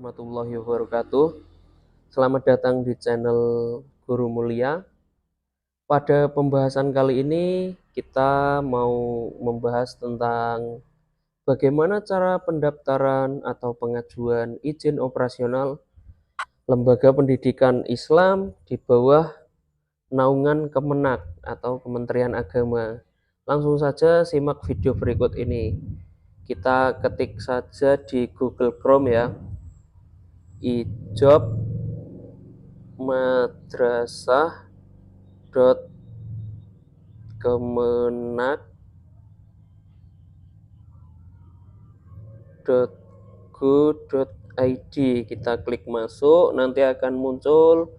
warahmatullahi wabarakatuh. Selamat datang di channel Guru Mulia. Pada pembahasan kali ini kita mau membahas tentang bagaimana cara pendaftaran atau pengajuan izin operasional lembaga pendidikan Islam di bawah naungan Kemenak atau Kementerian Agama. Langsung saja simak video berikut ini. Kita ketik saja di Google Chrome ya, ijobmadrasah.kemenak.go.id. Kita klik masuk, nanti akan muncul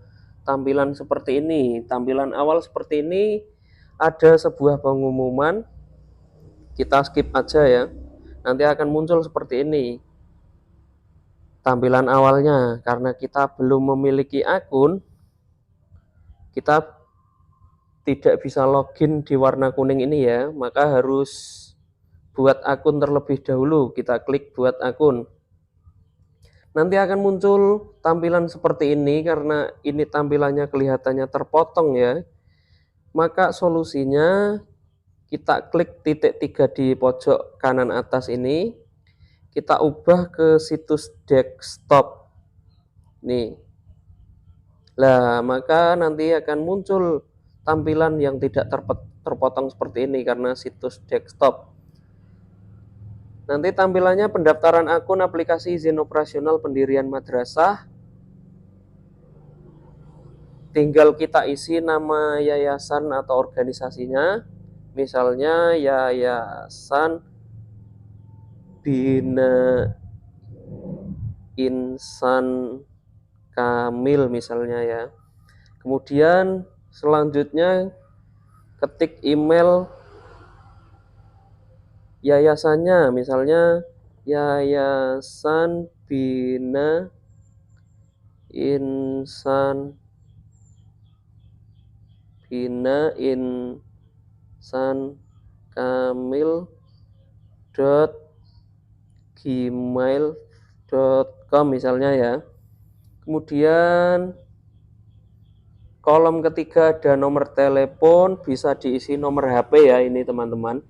tampilan seperti ini. Tampilan awal seperti ini, ada sebuah pengumuman. Kita skip aja ya. Nanti akan muncul seperti ini tampilan awalnya. Karena kita belum memiliki akun, kita tidak bisa login di warna kuning ini ya, maka harus buat akun terlebih dahulu. Kita klik buat akun. Nanti akan muncul tampilan seperti ini. Karena ini tampilannya kelihatannya terpotong ya, maka solusinya kita klik titik 3 di pojok kanan atas ini, kita ubah ke situs desktop nih. Lah, maka nanti akan muncul tampilan yang tidak terpotong seperti ini karena situs desktop. Nanti tampilannya pendaftaran akun aplikasi izin operasional pendirian madrasah. Tinggal kita isi nama yayasan atau organisasinya. Misalnya Yayasan Bina Insan Kamil misalnya ya. Kemudian selanjutnya ketik email yayasannya, misalnya Yayasan Bina Insan Kamil.gmail.com misalnya ya. Kemudian kolom ketiga ada nomor telepon, bisa diisi nomor HP ya ini teman-teman.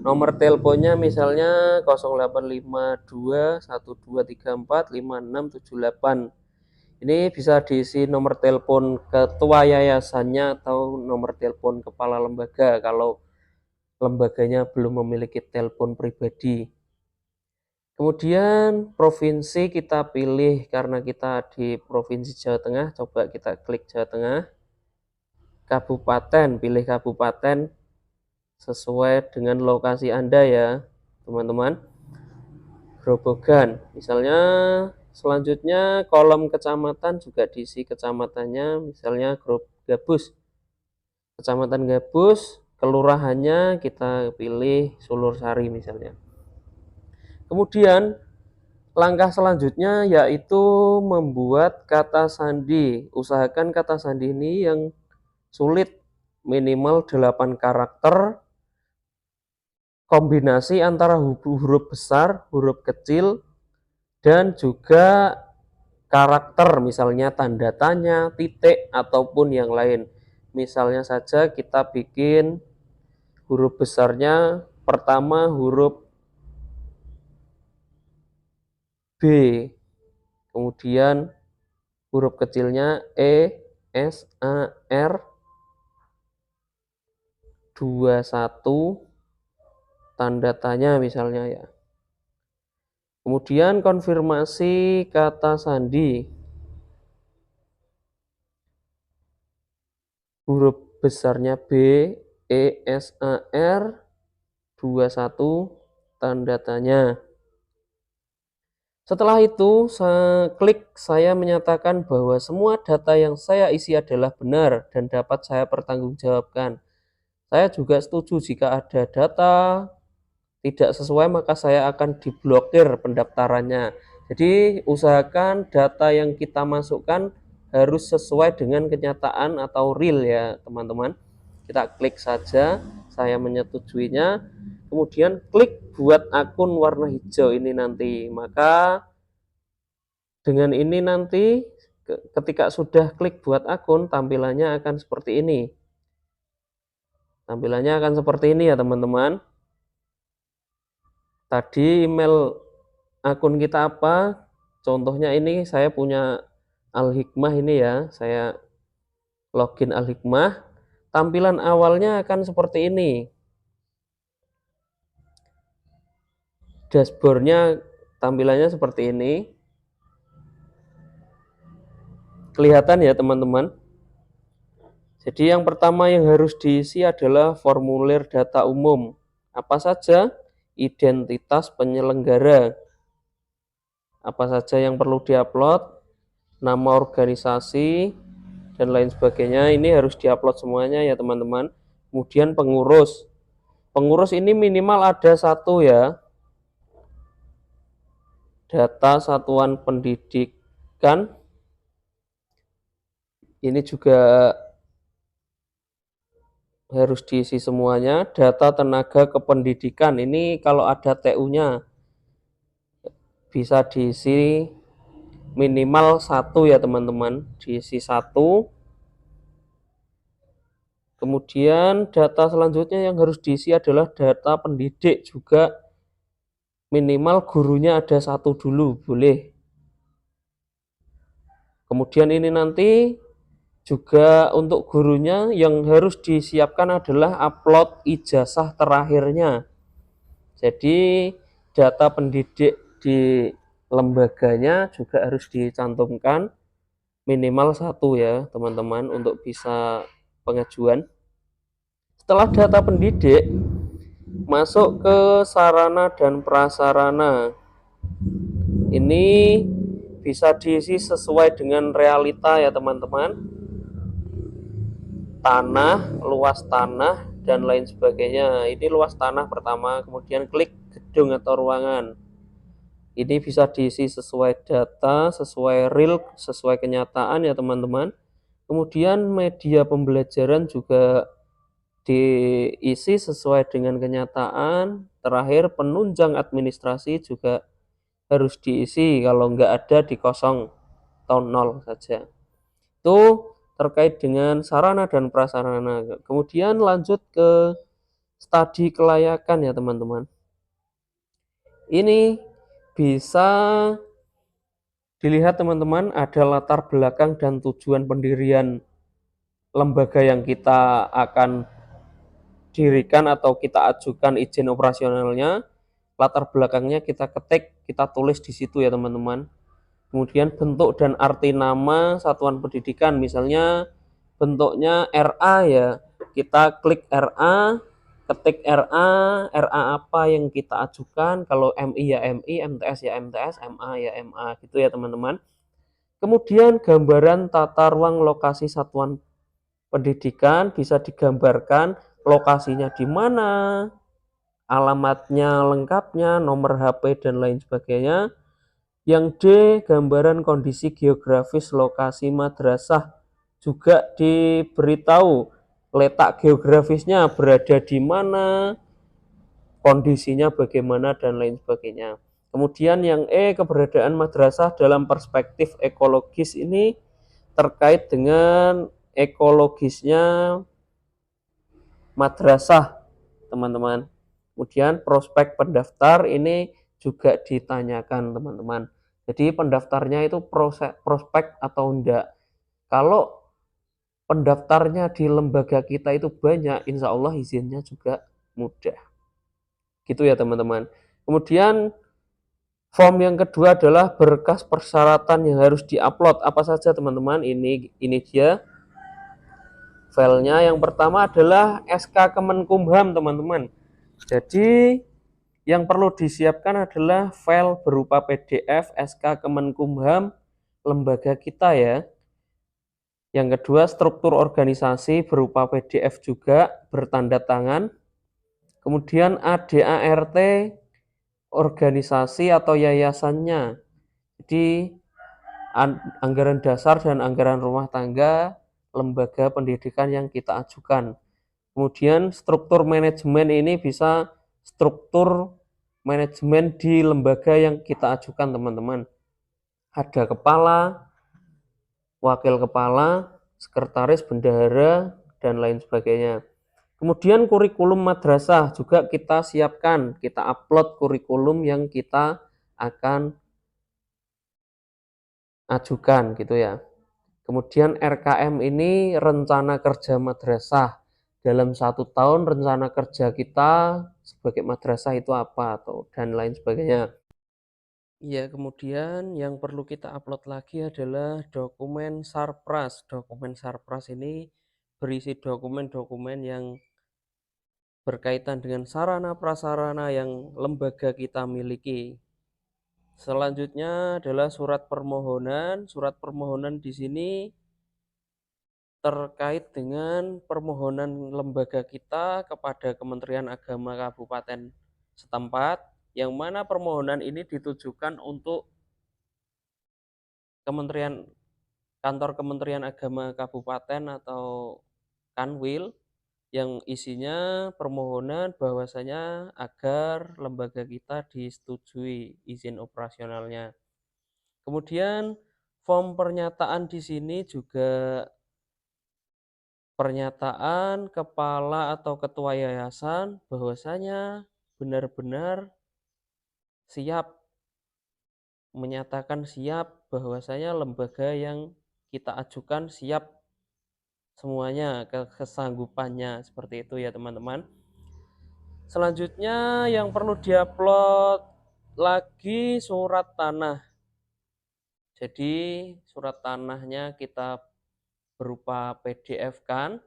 Nomor teleponnya misalnya 085212345678. Ini bisa diisi nomor telepon ketua yayasannya atau nomor telepon kepala lembaga kalau lembaganya belum memiliki telepon pribadi. Kemudian provinsi kita pilih, karena kita di Provinsi Jawa Tengah, coba kita klik Jawa Tengah. Kabupaten, pilih kabupaten sesuai dengan lokasi Anda ya teman-teman. Grobogan misalnya. Selanjutnya kolom kecamatan juga diisi kecamatannya, misalnya Gabus, Kecamatan Gabus. Kelurahannya kita pilih Sulursari misalnya. Kemudian langkah selanjutnya yaitu membuat kata sandi. Usahakan kata sandi ini yang sulit, minimal 8 karakter, kombinasi antara huruf besar, huruf kecil, dan juga karakter, misalnya tanda tanya, titik, ataupun yang lain. Misalnya saja kita bikin huruf besarnya pertama huruf B, kemudian huruf kecilnya E, S, A, R, 21, tanda tanya misalnya ya. Kemudian konfirmasi kata sandi. Huruf besarnya B, E, S, A, R, 21, tanda tanya. Setelah itu, saya menyatakan bahwa semua data yang saya isi adalah benar dan dapat saya pertanggungjawabkan. Saya juga setuju jika ada data tidak sesuai, maka saya akan diblokir pendaftarannya. Jadi usahakan data yang kita masukkan harus sesuai dengan kenyataan atau real ya teman-teman. Kita klik saja, saya menyetujuinya. Kemudian klik buat akun warna hijau ini nanti. Maka Dengan ini nanti ketika sudah klik buat akun, tampilannya akan seperti ini. Tampilannya akan seperti ini ya teman-teman. Tadi email akun kita apa? Contohnya ini saya punya Al-Hikmah ini ya. Saya login Al-Hikmah. Tampilan awalnya akan seperti ini. Dashboardnya tampilannya seperti ini. Kelihatan ya teman-teman. Jadi yang pertama yang harus diisi adalah formulir data umum. Apa saja? Identitas penyelenggara. Apa saja yang perlu diupload? Nama organisasi dan lain sebagainya. Ini harus diupload semuanya ya teman-teman. Kemudian pengurus. Pengurus ini minimal ada satu ya. Data satuan pendidikan. Ini juga harus diisi semuanya. Data tenaga kependidikan ini kalau ada TU-nya bisa diisi minimal satu ya teman-teman, diisi satu. Kemudian data selanjutnya yang harus diisi adalah data pendidik, juga minimal gurunya ada satu dulu boleh. Kemudian ini nanti juga untuk gurunya yang harus disiapkan adalah upload ijazah terakhirnya. Jadi data pendidik di lembaganya juga harus dicantumkan minimal satu ya teman-teman untuk bisa pengajuan. Setelah data pendidik, masuk ke sarana dan prasarana. Ini bisa diisi sesuai dengan realita ya teman-teman. Tanah, luas tanah, dan lain sebagainya. Ini luas tanah pertama, kemudian klik gedung atau ruangan. Ini bisa diisi sesuai data, sesuai real, sesuai kenyataan ya teman-teman. Kemudian media pembelajaran juga diisi sesuai dengan kenyataan. Terakhir penunjang administrasi juga harus diisi, kalau nggak ada di kosong atau nol saja. Itu terkait dengan sarana dan prasarana. Kemudian lanjut ke studi kelayakan ya teman-teman. Ini bisa dilihat teman-teman, ada latar belakang dan tujuan pendirian lembaga yang kita akan dirikan atau kita ajukan izin operasionalnya. Latar belakangnya kita ketik, kita tulis di situ ya teman-teman. Kemudian bentuk dan arti nama satuan pendidikan, misalnya bentuknya RA ya, kita klik RA, ketik RA, RA apa yang kita ajukan, kalau MI ya MI, MTS ya MTS, MA ya MA gitu ya teman-teman. Kemudian gambaran tata ruang lokasi satuan pendidikan bisa digambarkan lokasinya di mana, alamatnya lengkapnya, nomor HP dan lain sebagainya. Yang D, gambaran kondisi geografis lokasi madrasah, juga diberitahu letak geografisnya berada di mana, kondisinya bagaimana dan lain sebagainya. Kemudian yang E, keberadaan madrasah dalam perspektif ekologis, ini terkait dengan ekologisnya madrasah teman-teman. Kemudian prospek pendaftar ini juga ditanyakan teman-teman. Jadi pendaftarnya itu prospek atau enggak. Kalau pendaftarnya di lembaga kita itu banyak, insya Allah izinnya juga mudah. Gitu ya teman-teman. Kemudian form yang kedua adalah berkas persyaratan yang harus diupload. Apa saja teman-teman? Ini dia filenya. Yang pertama adalah SK Kemenkumham teman-teman. Jadi yang perlu disiapkan adalah file berupa PDF SK Kemenkumham lembaga kita ya. Yang kedua, struktur organisasi berupa PDF juga bertanda tangan. Kemudian ADART organisasi atau yayasannya. Jadi anggaran dasar dan anggaran rumah tangga lembaga pendidikan yang kita ajukan. Kemudian struktur manajemen ini bisa struktur manajemen di lembaga yang kita ajukan teman-teman. Ada kepala, wakil kepala, sekretaris, bendahara, dan lain sebagainya. Kemudian kurikulum madrasah juga kita siapkan, kita upload kurikulum yang kita akan ajukan gitu ya. Kemudian RKM ini rencana kerja madrasah. Dalam 1 tahun rencana kerja kita sebagai madrasah itu apa atau dan lain sebagainya. Ya, kemudian yang perlu kita upload lagi adalah dokumen Sarpras. Dokumen Sarpras ini berisi dokumen-dokumen yang berkaitan dengan sarana prasarana yang lembaga kita miliki. Selanjutnya adalah surat permohonan. Surat permohonan di sini terkait dengan permohonan lembaga kita kepada Kementerian Agama Kabupaten setempat, yang mana permohonan ini ditujukan untuk Kementerian kantor Kementerian Agama Kabupaten atau Kanwil, yang isinya permohonan bahwasanya agar lembaga kita disetujui izin operasionalnya. Kemudian form pernyataan di sini juga pernyataan kepala atau ketua yayasan bahwasanya benar-benar siap, menyatakan siap bahwasanya lembaga yang kita ajukan siap semuanya kesanggupannya, seperti itu ya teman-teman. Selanjutnya yang perlu diupload lagi surat tanah. Jadi surat tanahnya kita berupa PDF kan,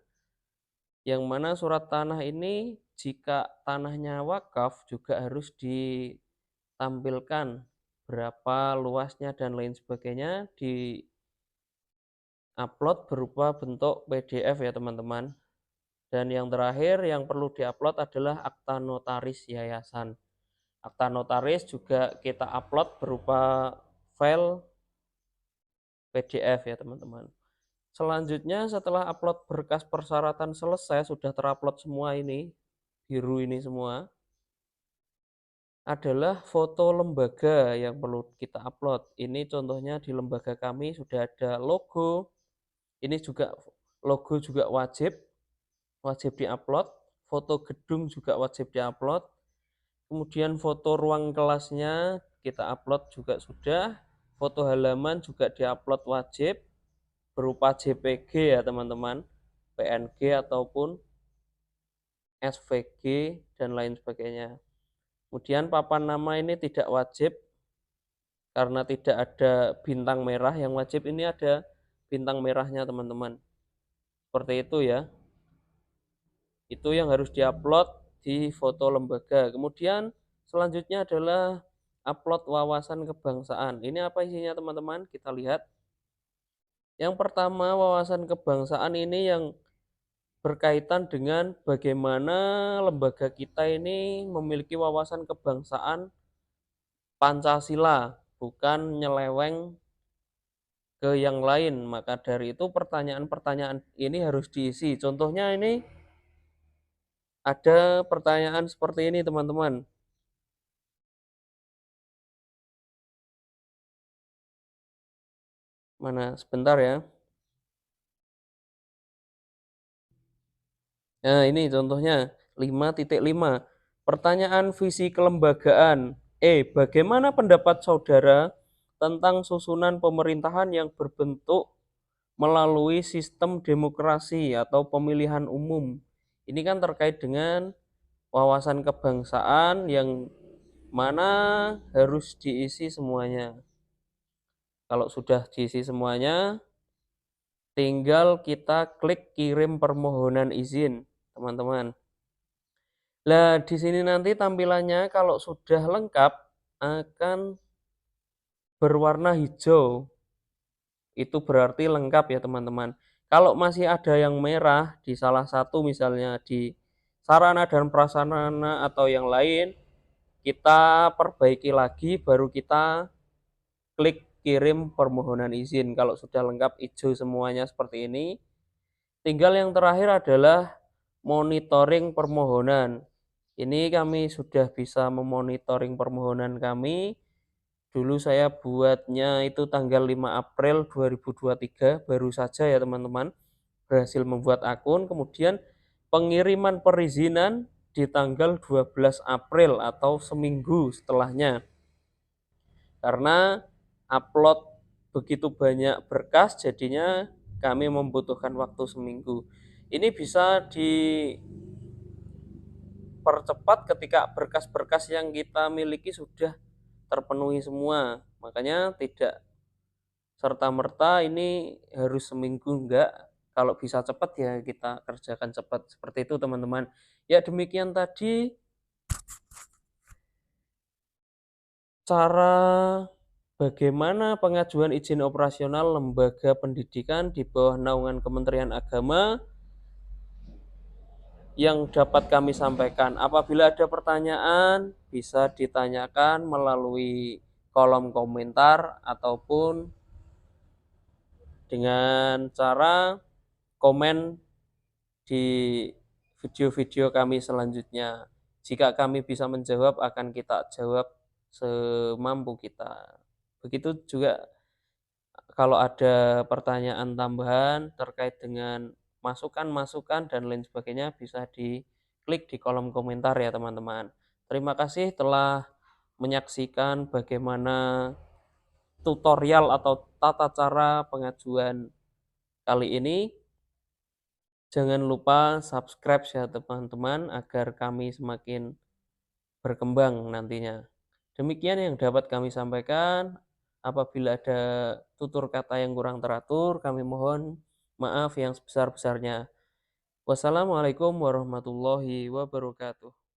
yang mana surat tanah ini jika tanahnya wakaf juga harus ditampilkan berapa luasnya dan lain sebagainya, di upload berupa bentuk PDF ya teman-teman. Dan yang terakhir yang perlu diupload adalah akta notaris yayasan. Akta notaris juga kita upload berupa file PDF ya teman-teman. Selanjutnya setelah upload berkas persyaratan selesai, sudah terupload semua ini, biru ini semua, adalah foto lembaga yang perlu kita upload. Ini contohnya di lembaga kami sudah ada logo. Ini juga logo juga wajib diupload. Foto gedung juga wajib diupload. Kemudian foto ruang kelasnya kita upload juga sudah. Foto halaman juga diupload wajib berupa JPG ya teman-teman, PNG ataupun SVG dan lain sebagainya. Kemudian papan nama ini tidak wajib karena tidak ada bintang merah. Yang wajib ini ada bintang merahnya teman-teman, seperti itu ya. Itu yang harus diupload di foto lembaga. Kemudian selanjutnya adalah upload wawasan kebangsaan. Ini apa isinya teman-teman? Kita lihat. Yang pertama, wawasan kebangsaan ini yang berkaitan dengan bagaimana lembaga kita ini memiliki wawasan kebangsaan Pancasila, bukan nyeleweng ke yang lain. Maka dari itu pertanyaan-pertanyaan ini harus diisi. Contohnya ini ada pertanyaan seperti ini teman-teman. Mana sebentar ya. Nah, ini contohnya 5.5. Pertanyaan visi kelembagaan. Bagaimana pendapat saudara tentang susunan pemerintahan yang berbentuk melalui sistem demokrasi atau pemilihan umum? Ini kan terkait dengan wawasan kebangsaan yang mana harus diisi semuanya. Kalau sudah diisi semuanya, tinggal kita klik kirim permohonan izin, teman-teman. Nah, di sini nanti tampilannya kalau sudah lengkap akan berwarna hijau. Itu berarti lengkap ya, teman-teman. Kalau masih ada yang merah di salah satu, misalnya di sarana dan prasarana atau yang lain, kita perbaiki lagi baru kita klik kirim permohonan izin. Kalau sudah lengkap hijau semuanya seperti ini, tinggal yang terakhir adalah monitoring permohonan. Ini kami sudah bisa memonitoring permohonan kami Dulu saya buatnya itu tanggal 5 April 2023, baru saja ya teman-teman, berhasil membuat akun, kemudian pengiriman perizinan di tanggal 12 April atau seminggu setelahnya. Karena upload begitu banyak berkas, jadinya kami membutuhkan waktu seminggu. Ini bisa dipercepat ketika berkas-berkas yang kita miliki sudah terpenuhi semua. Makanya tidak serta-merta ini harus seminggu, enggak. Kalau bisa cepat ya kita kerjakan cepat. Seperti itu teman-teman. Ya demikian tadi cara bagaimana pengajuan izin operasional lembaga pendidikan di bawah naungan Kementerian Agama yang dapat kami sampaikan. Apabila ada pertanyaan, bisa ditanyakan melalui kolom komentar ataupun dengan cara komen di video-video kami selanjutnya. Jika kami bisa menjawab, akan kita jawab semampu kita. Begitu juga kalau ada pertanyaan tambahan terkait dengan masukan-masukan dan lain sebagainya, bisa diklik di kolom komentar ya teman-teman. Terima kasih telah menyaksikan bagaimana tutorial atau tata cara pengajuan kali ini. Jangan lupa subscribe ya teman-teman agar kami semakin berkembang nantinya. Demikian yang dapat kami sampaikan. Apabila ada tutur kata yang kurang teratur, kami mohon maaf yang sebesar-besarnya. Wassalamualaikum warahmatullahi wabarakatuh.